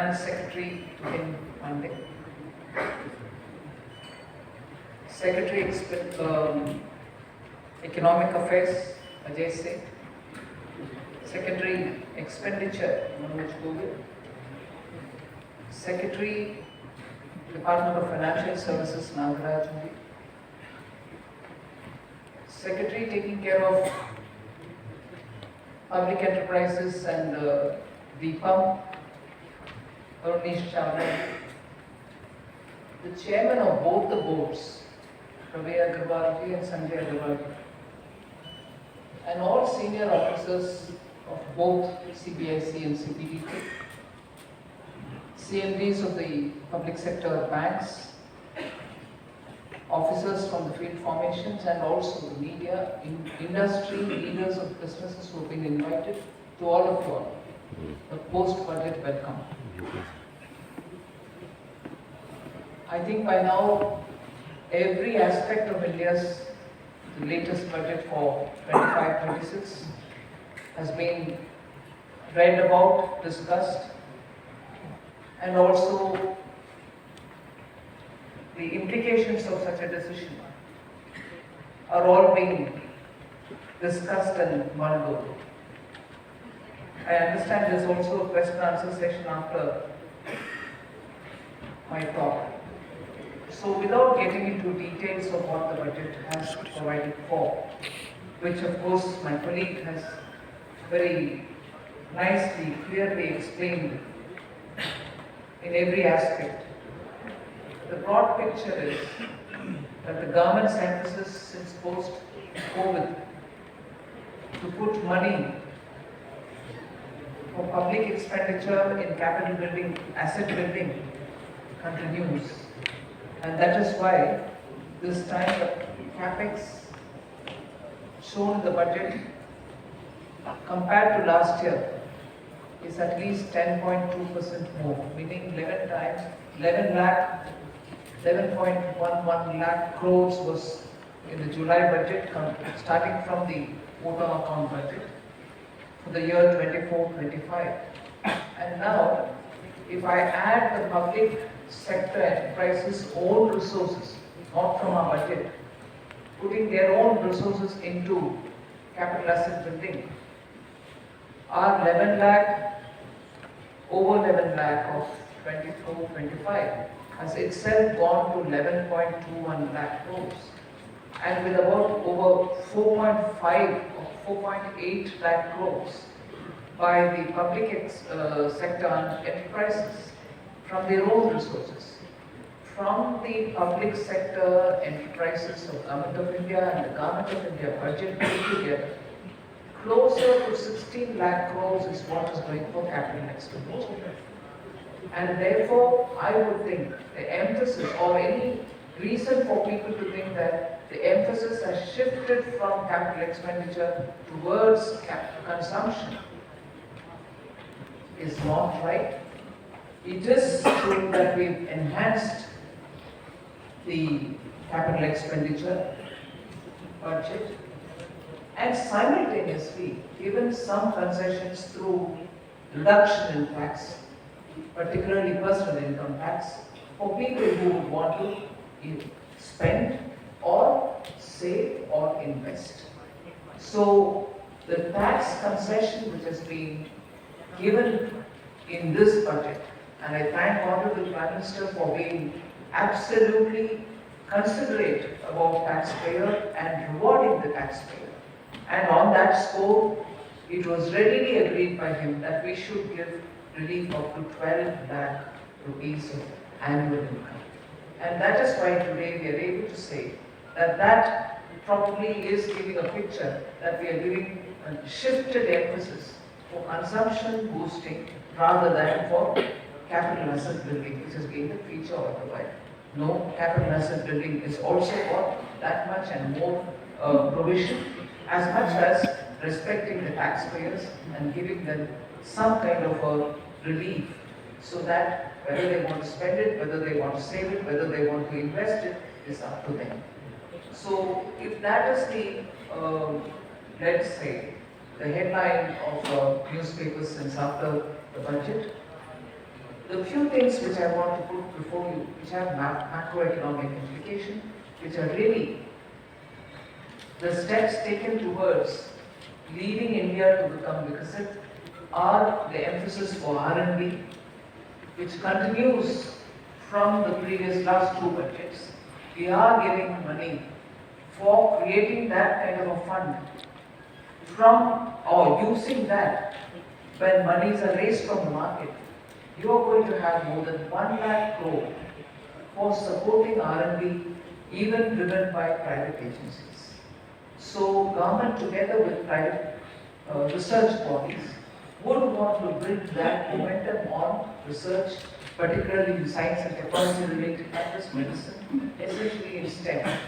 Finance Secretary in Monday. Secretary Economic Affairs, Ajay Singh. Secretary Expenditure, Manoj Govind. Secretary Department of Financial Services, Nagaraj. Secretary taking care of Public Enterprises and DPAM, Arunish Chawla. The chairman of both the boards, Ravi Agarwalji and Sanjay Agarwalji, and all senior officers of both CBIC and CBDT, CMDs of the public sector banks, officers from the field formations, and also the media, industry, leaders of businesses who have been invited, to all of you all. The post-budget welcome. I think by now, every aspect of India's latest budget for 25-26 has been read about, discussed, and also the implications of such a decision are all being discussed and mulled over. I understand there's also a question and answer session after my talk. So without getting into details of what the budget has provided for, which of course my colleague has very nicely, clearly explained in every aspect, the broad picture is that the government's emphasis since post-COVID to put money for public expenditure in capital building, asset building continues. And that is why this time the capex shown in the budget compared to last year is at least 10.2% more, meaning 11.11 lakh crores was in the July budget, starting from the voter account budget for the year 24-25. And now, if I add the public sector enterprises' own resources, not from our budget, putting their own resources into capital asset building, our 11 lakh, over 11 lakh of 24-25 has itself gone to 11.21 lakh crores, and with about over 4.5 or 4.8 lakh crores by the public sector enterprises from their own resources. From the public sector enterprises of Government of India and the Government of India budget put together, closer to 16 lakh crores is what is going for capital expenditure. And therefore, I would think the emphasis, or any reason for people to think that the emphasis has shifted from capital expenditure towards consumption is not right. It is true that we've enhanced the capital expenditure budget and simultaneously given some concessions through reduction in tax, particularly personal income tax, for people who would want to spend or save or invest. So the tax concession which has been given in this budget, and I thank Honorable Prime Minister for being absolutely considerate about taxpayer and rewarding the taxpayer. And on that score, it was readily agreed by him that we should give relief up to 12 lakh rupees of annual income. And that is why today we are able to say that that probably is giving a picture that we are giving a shifted emphasis for consumption boosting rather than for capital asset building, which has been the feature of the budget. No, capital asset building is also got that much and more provision, as much as respecting the taxpayers and giving them some kind of a relief, so that whether they want to spend it, whether they want to save it, whether they want to invest it, is up to them. So if that is the, let's say, the headline of newspapers since after the budget, The few things which I want to put before you, which have macroeconomic implication, which are really the steps taken towards leading India to become Viksit, are the emphasis for R&D, which continues from the previous last two budgets. We are giving money for creating that kind of a fund from or using that when monies are raised from the market. You are going to have more than 1 lakh crore for supporting R&D, even driven by private agencies. So government together with private research bodies would want to build that momentum on research, particularly in science and technology related matters, medicine, especially in STEM.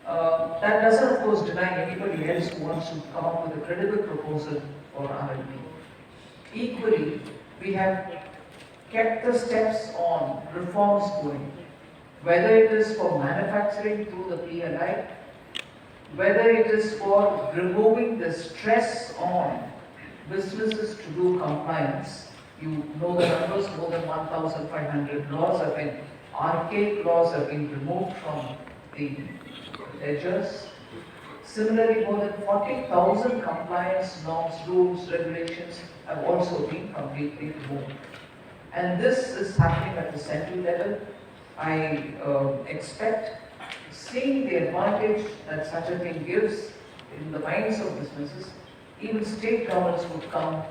That doesn't of course deny anybody else who wants to come up with a credible proposal for R&D. Equally, we have kept the steps on reforms going, whether it is for manufacturing through the PLI, whether it is for removing the stress on businesses to do compliance. You know the numbers, more than 1,500 laws have been, archaic laws have been removed from the ledgers. Similarly, more than 40,000 compliance norms, rules, regulations have also been completely removed. And this is happening at the central level. I expect, seeing the advantage that such a thing gives in the minds of businesses, even state governments would come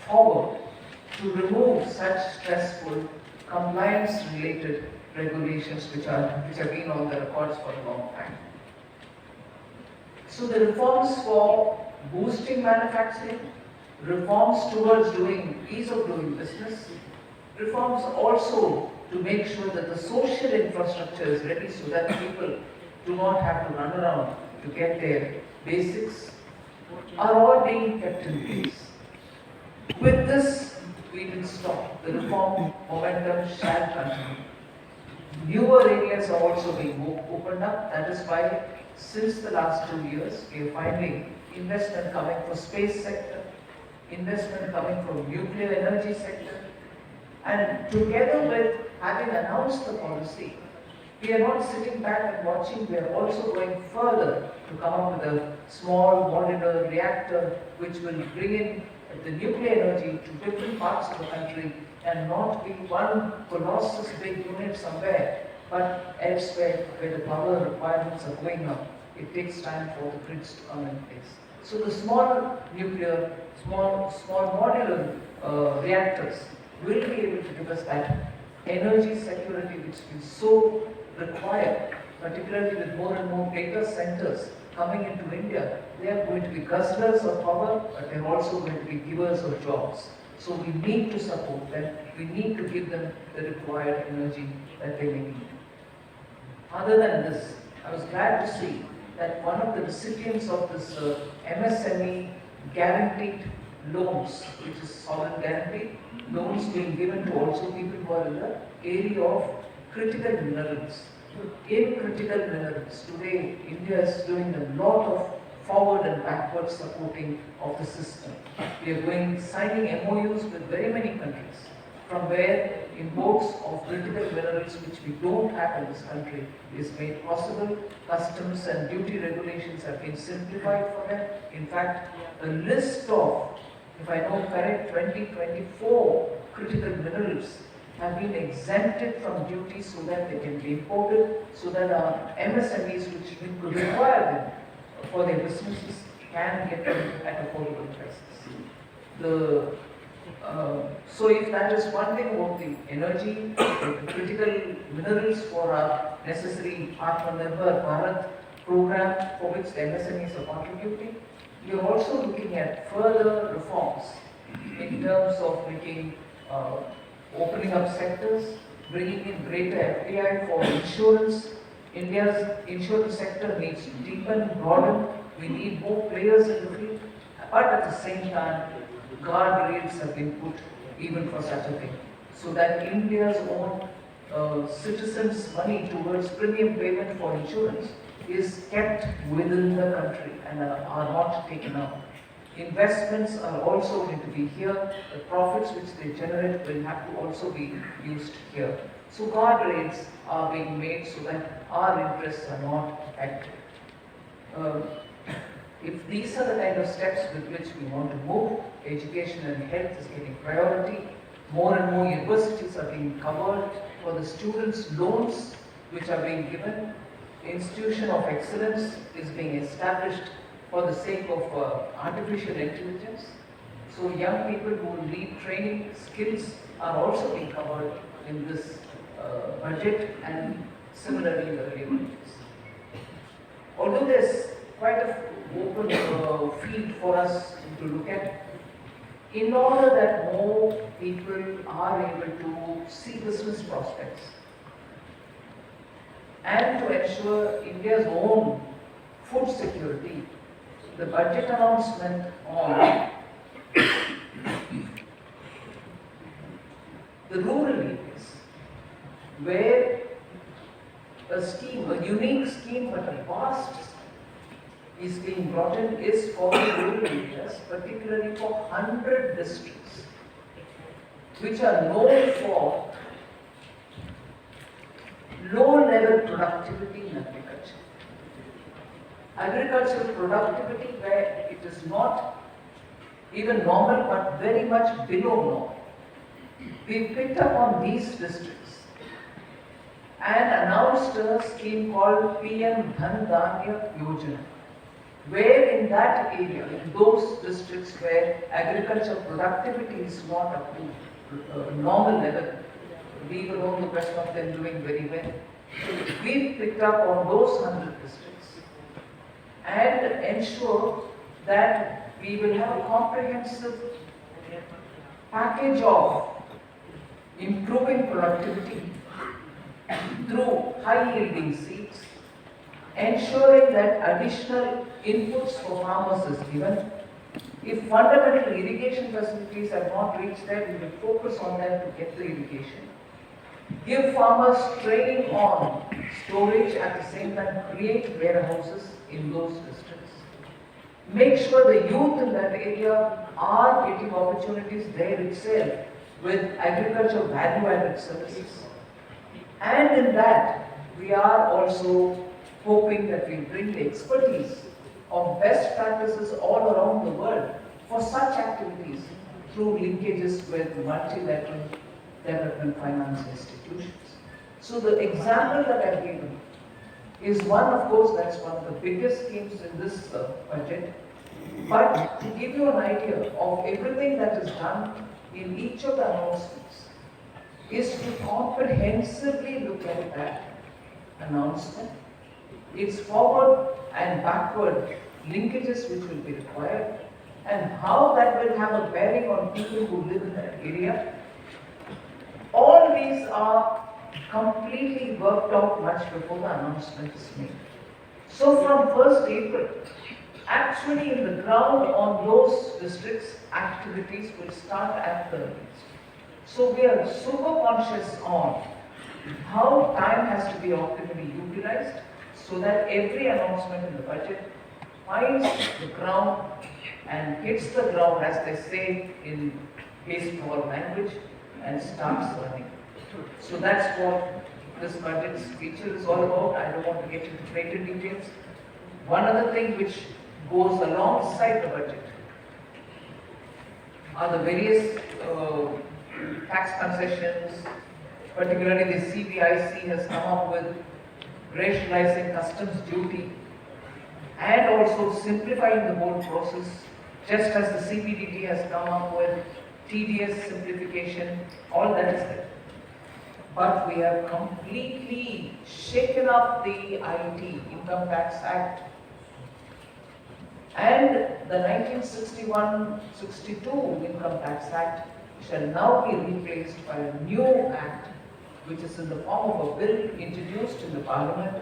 forward to remove such stressful compliance-related regulations which have been on the records for a long time. So the reforms for boosting manufacturing, reforms towards ease of doing business, reforms also to make sure that the social infrastructure is ready so that people do not have to run around to get their basics, are all being kept in place. With this, we will stop. The reform momentum shall continue. Newer areas are also being opened up. That is why, since the last 2 years, we are finding investment coming for space sector, investment coming from nuclear energy sector, and together with having announced the policy, we are not sitting back and watching, we are also going further to come up with a small modular reactor which will bring in the nuclear energy to different parts of the country and not be one colossus big unit somewhere, but elsewhere where the power requirements are going up. It takes time for the grids to come in place. So the small nuclear, small modular reactors will be able to give us that energy security which we so require, particularly with more and more data centers coming into India. They are going to be guzzlers of power, but they are also going to be givers of jobs. So we need to support them. We need to give them the required energy that they may need. Other than this, I was glad to see that one of the recipients of this MSME guaranteed loans, which is sovereign guarantee, loans being given to also people who are in the area of critical minerals. In critical minerals, today India is doing a lot of forward and backward supporting of the system. We are signing MOUs with very many countries, from where imports of critical minerals which we don't have in this country is made possible. Customs and duty regulations have been simplified for them. In fact, a list of, if I know correct, 24 critical minerals have been exempted from duty so that they can be imported, so that our MSMEs which we could require them for their businesses can get them at affordable prices. So if that is one thing about the energy, the critical minerals for our necessary Atmanirbhar Bharat program for which the MSMEs are contributing, we are also looking at further reforms in terms of opening up sectors, bringing in greater FDI for insurance. India's insurance sector needs to deepen, broaden. We need more players in the field, but at the same time, guardrails have been put even for such a thing, so that India's own citizens' money towards premium payment for insurance is kept within the country and are not taken out. Investments are also going to be here. The profits which they generate will have to also be used here. So guardrails are being made so that our interests are not affected. If these are the kind of steps with which we want to move, education and health is getting priority. More and more universities are being covered for the students' loans which are being given. Institution of excellence is being established for the sake of artificial intelligence. So young people who need training skills are also being covered in this budget, and similarly the labors. Although there's quite a open field for us to look at, in order that more people are able to see business prospects and to ensure India's own food security, the budget announcement on the rural areas, where a scheme, a unique scheme but a vast scheme is being brought in, is for the rural areas, particularly for 100 districts which are known for low-level productivity in agriculture. Agricultural productivity where it is not even normal but very much below normal. We picked up on these districts and announced a scheme called PM Dhan Dhanya Yojana, where in that area, in those districts where agricultural productivity is not up to normal level, leave alone the rest of them doing very well. So we picked up on those 100 districts and ensure that we will have a comprehensive package of improving productivity through high-yielding seeds, ensuring that additional inputs for farmers is given. If fundamental irrigation facilities have not reached there, we will focus on them to get the irrigation. Give farmers training on storage, at the same time create warehouses in those districts. Make sure the youth in that area are getting opportunities there itself with agriculture value-added services. And in that, we are also hoping that we bring the expertise of best practices all around the world for such activities through linkages with multilateral development finance institutions. So the example that I've given is one, of course, that's one of the biggest schemes in this budget. But to give you an idea of everything that is done in each of the announcements is to comprehensively look at that announcement, its forward and backward linkages which will be required, and how that will have a bearing on people who live in that area. All these are completely worked out much before the announcement is made. So from 1st April, actually in the ground on those districts, activities will start at the earliest. So we are super conscious on how time has to be optimally utilized so that every announcement in the budget finds the ground and hits the ground, as they say in baseball language, and starts running. So that's what this budget's feature is all about. I don't want to get into greater details. One other thing which goes alongside the budget are the various tax concessions. Particularly the CBIC has come up with rationalizing customs duty and also simplifying the whole process, just as the CBDT has come up with TDS simplification. All that is there. But we have completely shaken up the IT, Income Tax Act, and the 1961-62 Income Tax Act shall now be replaced by a new act, which is in the form of a bill introduced in the Parliament.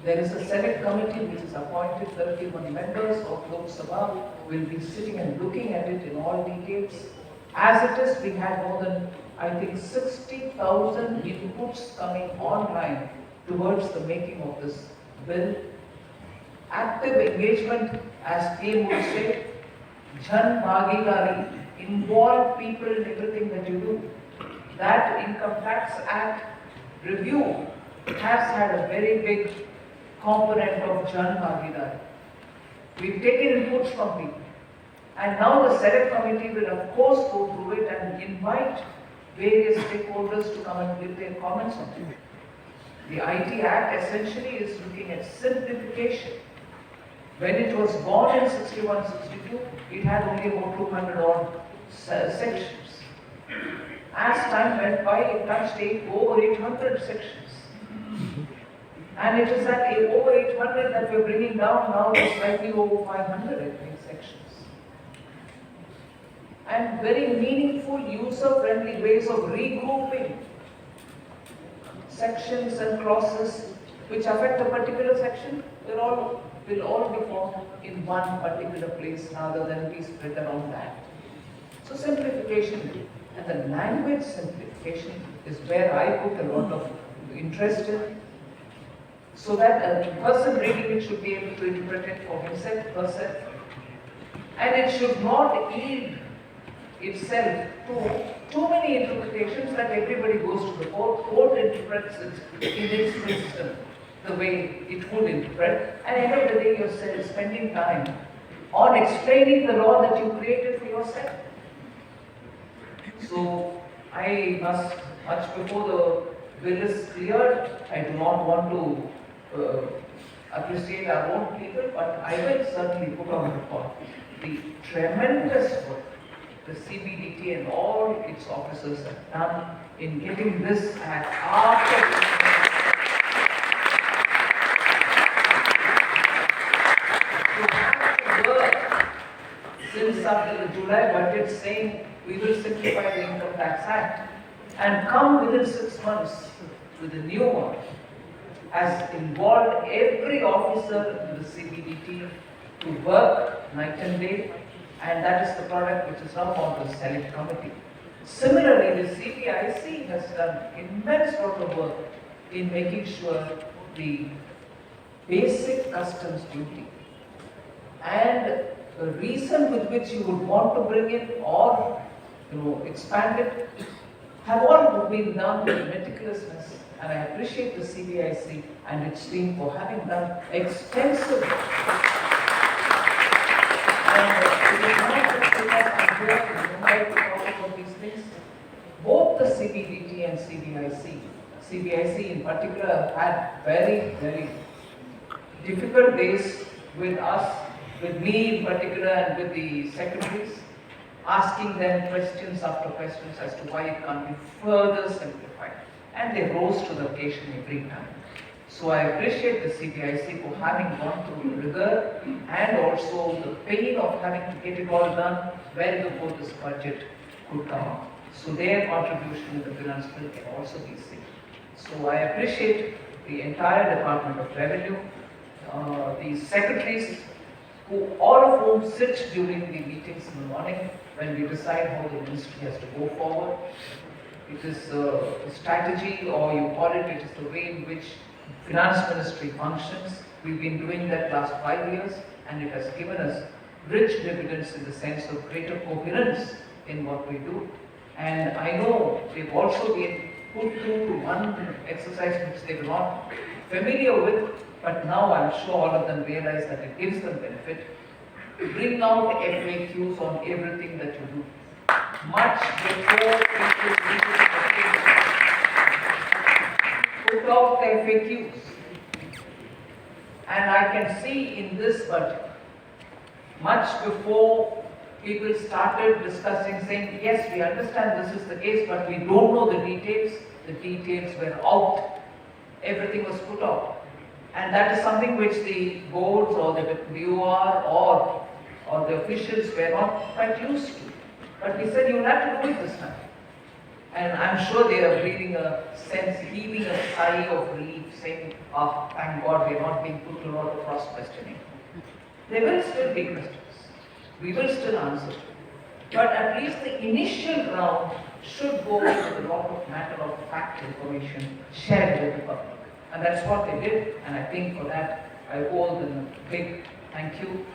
There is a Senate committee which is appointed, 31 members of Lok Sabha will be sitting and looking at it in all details. As it is, we had more than, I think, 60,000 inputs coming online towards the making of this bill. Active engagement, as PM would say, Jan Bhagidari, involve people in everything that you do. That Income Tax Act review has had a very big component of Jan Bhagidari. We've taken inputs from people. And now the select committee will of course go through it and invite various stakeholders to come and give their comments on it. The IT Act essentially is looking at simplification. When it was born in 61-62, it had only about 200 odd sections. As time went by, it touched over 800 sections. And it is at over 800 that we're bringing down now to slightly over 500, I think, sections. And very meaningful, user-friendly ways of regrouping sections and clauses which affect a particular section will all be formed in one particular place rather than be spread around that. So simplification, and the language simplification is where I put a lot of interest in, so that a person reading it should be able to interpret it for himself, herself, and it should not yield itself to too many interpretations that everybody goes to the court interprets it in its system the way it would interpret, and end of the day you're spending time on explaining the law that you created for yourself. So I must, much before the bill is cleared, I do not want to appreciate our own people, but I will certainly put on record the tremendous work the CBDT and all its officers have done in getting this act after since after the July budget saying we will simplify the Income Tax Act and come within 6 months with a new one has involved every officer in the CBDT to work night and day, and that is the product which is now on the select committee. Similarly, the CBIC has done immense lot of work in making sure the basic customs duty and the reason with which you would want to bring it or expand it have all been done with meticulousness, and I appreciate the CBIC and its team for having done extensive both the CBDT and CBIC in particular had very, very difficult days with us, with me in particular and with the secretaries, asking them questions after questions as to why it can't be further simplified. And they rose to the occasion every time. So I appreciate the CBIC for having gone through the rigor and also the pain of having to get it all done well before this budget could come up. So their contribution to the finance bill can also be seen. So I appreciate the entire Department of Revenue, the secretaries, all of whom sit during the meetings in the morning when we decide how the ministry has to go forward. It is a strategy, or you call it, it is the way in which Finance Ministry functions. We've been doing that last 5 years, and it has given us rich dividends in the sense of greater coherence in what we do. And I know they've also been put through one exercise which they were not familiar with, but now I'm sure all of them realize that it gives them benefit. Bring out FAQs on everything that you do. Much before people put out the FAQs. And I can see in this budget, much before people started discussing, saying, yes, we understand this is the case, but we don't know the details were out. Everything was put out. And that is something which the boards or the BOR or the officials were not quite used to. But we said, you'll have to do it this time. And I'm sure they are breathing a sense, heaving a sigh of relief, saying, oh, thank God we're not being put to a lot of cross-questioning. There will still be questions. We will still answer. But at least the initial round should go with a lot of matter of fact information shared with the public. And that's what they did, and I think for that I owe them a big thank you.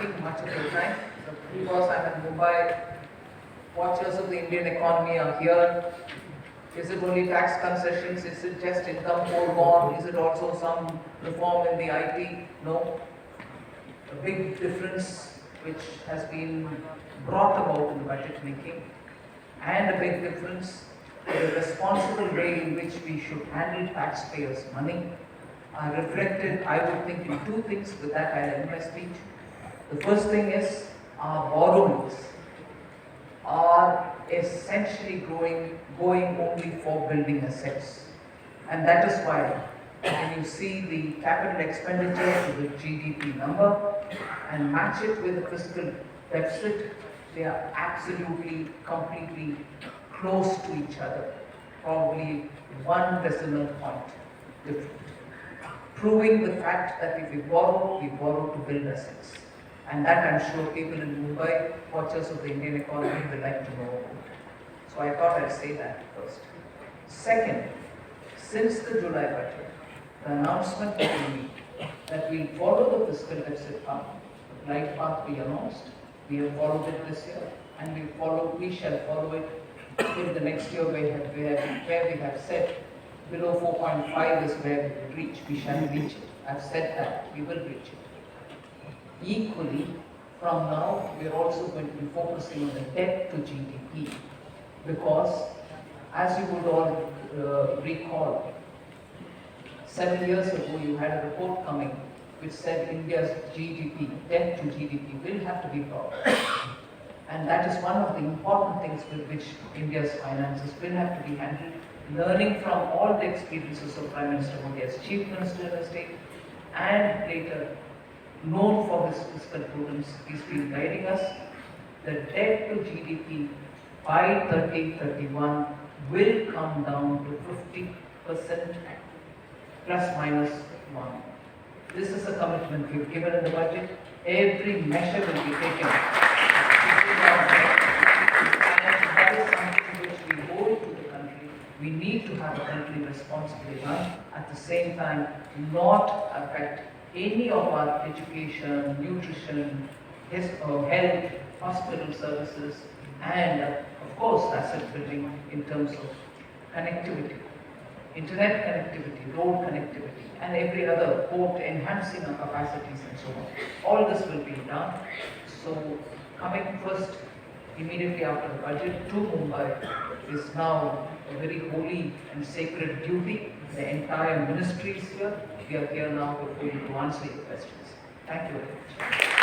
taking much of your time. Because I'm in Mumbai, watchers of the Indian economy are here. Is it only tax concessions? Is it just income foregone? Is it also some reform in the IT? No. A big difference which has been brought about in the budget making, and a big difference in the responsible way in which we should handle taxpayers' money are reflected, I would think, in two things. With that, I'll end my speech. The first thing is our borrowings are essentially going only for building assets. And that is why when you see the capital expenditure to the GDP number and match it with the fiscal deficit, they are absolutely, completely close to each other, probably 1 decimal point different. Proving the fact that if we borrow to build assets. And that I'm sure people in Mumbai, watchers of the Indian economy, will like to know about. So I thought I'd say that first. Second, since the July budget, the announcement that we follow the fiscal deficit path, the glide path we announced, we have followed it this year, and we shall follow it till the next year where we have said below 4.5 is where we will reach. We shall reach it. I've said that we will reach it. Equally, from now, we are also going to be focusing on the debt to GDP, because as you would all recall, 7 years ago you had a report coming which said India's GDP, debt to GDP, will have to be brought. And that is one of the important things with which India's finances will have to be handled, learning from all the experiences of Prime Minister Modi as Chief Minister in the state, and later known for his fiscal prudence. He's been guiding us. The debt to GDP by 2031 will come down to 50% plus minus 1. This is a commitment we've given in the budget. Every measure will be taken to bring down debt. And that is something which we owe to the country. We need to have a country responsibly run, at the same time not affect any of our education, nutrition, health, hospital services, and of course asset building in terms of connectivity, internet connectivity, road connectivity, and every other port, enhancing our capacities and so on. All this will be done. So coming first, immediately after the budget, to Mumbai is now a very holy and sacred duty. The entire ministry is here. We are here now to answer your questions. Thank you very much.